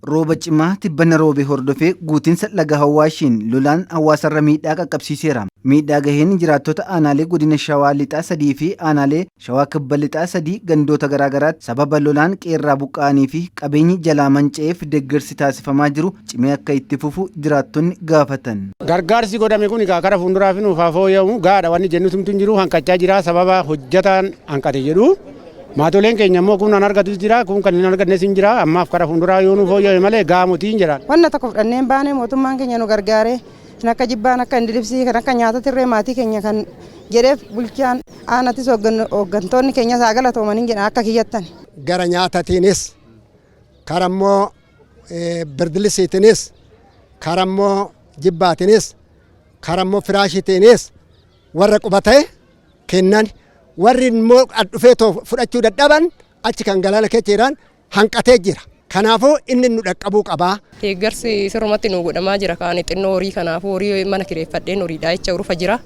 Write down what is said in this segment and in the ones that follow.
Rooba cimaa tibbana roobe hordofee guutinsa laga Hawaashiin lolaan hawaasarra miidhaa qaqqabsiiseera. Miidhaa gaheen jiraattota aanaalee godina Shawaa Lixaa 3 fi aanaalee Shawaa Kibba Lixaa 3 gandoota garaagaraatti sababa lolaan qeerraa buqqa'anii fi qabeenyi jalaa manca'eef deeggarsi taasifamaa jiru cimee akka itti fufu jiraattonni gaafatan. Gargaarsi godhame kun gara fuulduraaf nuuf haa fooyya'u gaadha wanni jennutumtu hin jiru hanqachaa jira sababa hojjetaan hanqate jedhu. Maatoleen keenya immoo kun argatus jira kun kan hin argannes hin jira ammaaf gara fuulduraa yoo nuuf fooyya'e malee gaamutiin jira. Wanna tokko fudhanneen baane mootummaan keenya nu gargaare kan akka jibbaan akka indilibsii kan akka nyaata tirree maatii keenya kan jedheef bulchaan aanattis hooggantoonni keenya isaa galatoomanii jedhan akka kiyyattan. Gara nyaatatiinis karammoo birdilisiitiinis karammoo jibbaatiinis karammoo firaashitiinis warra qubatee kennan. Warri immoo dhufee fudhachuu dadhaban achi kan galaana keessa jiran hanqatee jira. Kanaafuu inni nu dhaqqabuu qabaa. Deeggarsi sirrumatti nu godhamaa jira kaan xinnoo horii kanaafuu horii mana kireeffadheen horiidhaa jecha urufa jira.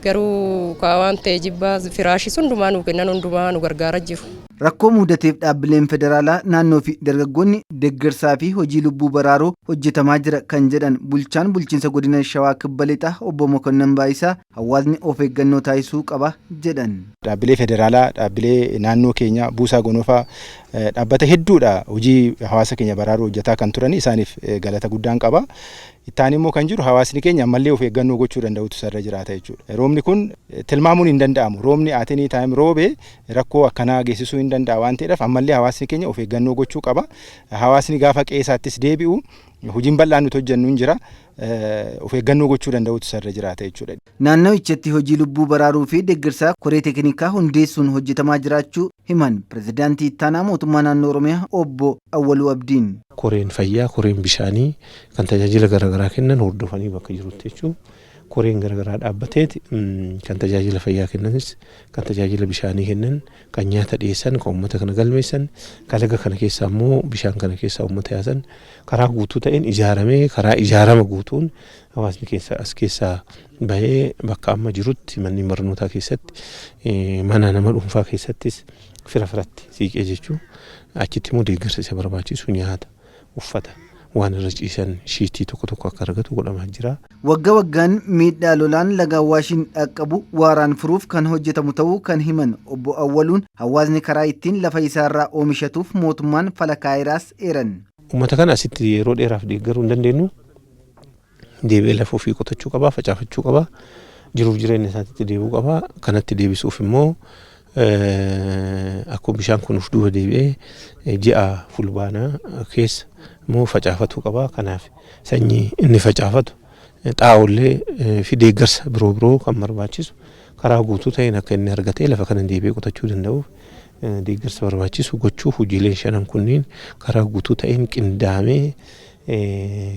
Garuu waan ta'e jibbaa firaashii hundumaa nu kennan hundumaa nu gargaaraa jiru. Rakkoo mudateef dhaabbileen federaalaa naannoo fi dargaggoonni deeggarsaa fi hojii lubbuu baraaruu hojjetamaa jira kan jedhan bulchaan bulchiinsa godina Shawaa Kibba Lixaa obbo Mokonnon Baayisaa hawaasni of eeggannoo taasisuu qaba jedhan. Dhaabbilee federaalaa, dhaabbilee naannoo keenya buusaa gonofaa dhaabbata hedduudha hojii hawaasa keenya baraaruu hojjetaa kan turan isaaniif galata guddaan qaba. Ittaan immoo kan jiru hawaasni keenya ammallee of eeggannoo gochuu danda'utu sarara jiraata jechuudha. Roobni kun tilmaamuun hin danda'amu. Roobni atinii taayim roobe rakkoo akkanaa geessisuu hin danda'a waan ta'eef ammallee hawaasni keenya of eeggannoo gochuu qaba. Hawaasni gaafa qe'eesaattis deebi'u hojiin bal'aan nuti hojjennu hin jira. Of eeggannoo gochuu danda'utu sarara jiraata jechuudha. Naannawichatti hojii lubbuu baraaruu fi deeggarsaa koree teeknikaa hundeessuun hojjetamaa jiraachuu himan pirezidaantii ittaanaa mootummaa naannoo Oromiyaa obbo Awwaluu Abdiin. Koreen fayyaa, koreen bishaanii kan tajaajila garaagaraa kennan hordofanii bakka jirutti jechuudha. Koreen garaagaraa dhaabbateeti kan tajaajila fayyaa kennanis, kan tajaajila bishaanii kennan, kan nyaata dhiyeessan, kan uummata kana galmeessan, kan laga kana keessaa immoo bishaan kana keessaa uummata yaasan karaa guutuu ta'een ijaaramee karaa ijaarama guutuun hawaasni as keessaa bahee bakka amma jirutti manneen barnootaa keessatti mana nama dhuunfaa keessattis fira firatti siiqee jechuun achitti immoo deeggarsa isa barbaachisu nyaata, uffata. Waan irra ciisan shiitii tokko akka argatu godhamaa jira. Waggaa waggaan miidhaa lolaan laga Hawaashiin dhaqqabu waaraan furuuf kan hojjetamu ta'uu kan himan obbo Awwaluun hawaasni karaa ittiin lafa isaarraa oomishatuuf mootummaan fala kaayiraas eeran. Uummata kana asitti yeroo dheeraaf deeggaruu hin dandeenyu. Deebi'ee lafa ofii qotachuu qabaa, facaafachuu qabaa, jiruuf jireenya isaatti deebi'uu qabaa. Kanatti deebisuuf immoo akkuma bishaan kun of duuba deebi'ee ji'a fulbaanaa keessa immoo facaafatu qaba. Kanaaf sanyii inni facaafatu xaa'ollee fi deeggarsa biroo kan barbaachisu karaa guutuu ta'een akka inni argatee lafa kana deebi'ee qotachuu danda'uuf deeggarsa barbaachisu gochuuf hojiileen shanan kunniin karaa guutuu ta'een qindaamee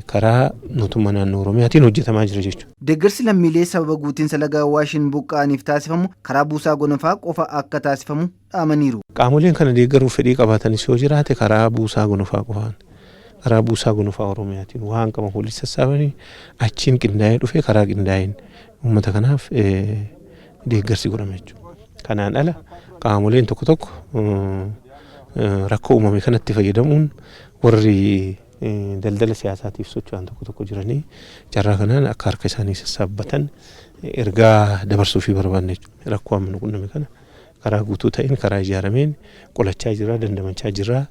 karaa mootummaa naannoo Oromiyaatiin hojjetamaa jira jechuudha. Deeggarsi lammiilee sababa guutinsa laga Hawaashiin buqqa'aniif taasifamu karaa buusaa gonofaa qofa akka taasifamu dhaamaniiru. Qaamoleen kana deeggaruuf fedhii qabaatanis yoo jiraate karaa buusaa gonofaa qofaan karaa buusaa gonofaa Oromiyaatiin waan qaban walitti sassaabanii achiin qindaa'ee dhufee karaa qindaa'een uummata kanaaf deeggarsi godhama jechuudha. Kanaan ala qaamoleen tokko rakkoo uumame kanatti fayyadamuun warri daldala siyaasaatiif socho'an tokko jiranii carraa kanaan akka harka isaanii sassaabbatan ergaa dabarsuufii barbaanne rakkoo amma nu qunname kana karaa guutuu ta'een karaa ijaarameen qolachaa jira, dandamachaa jira.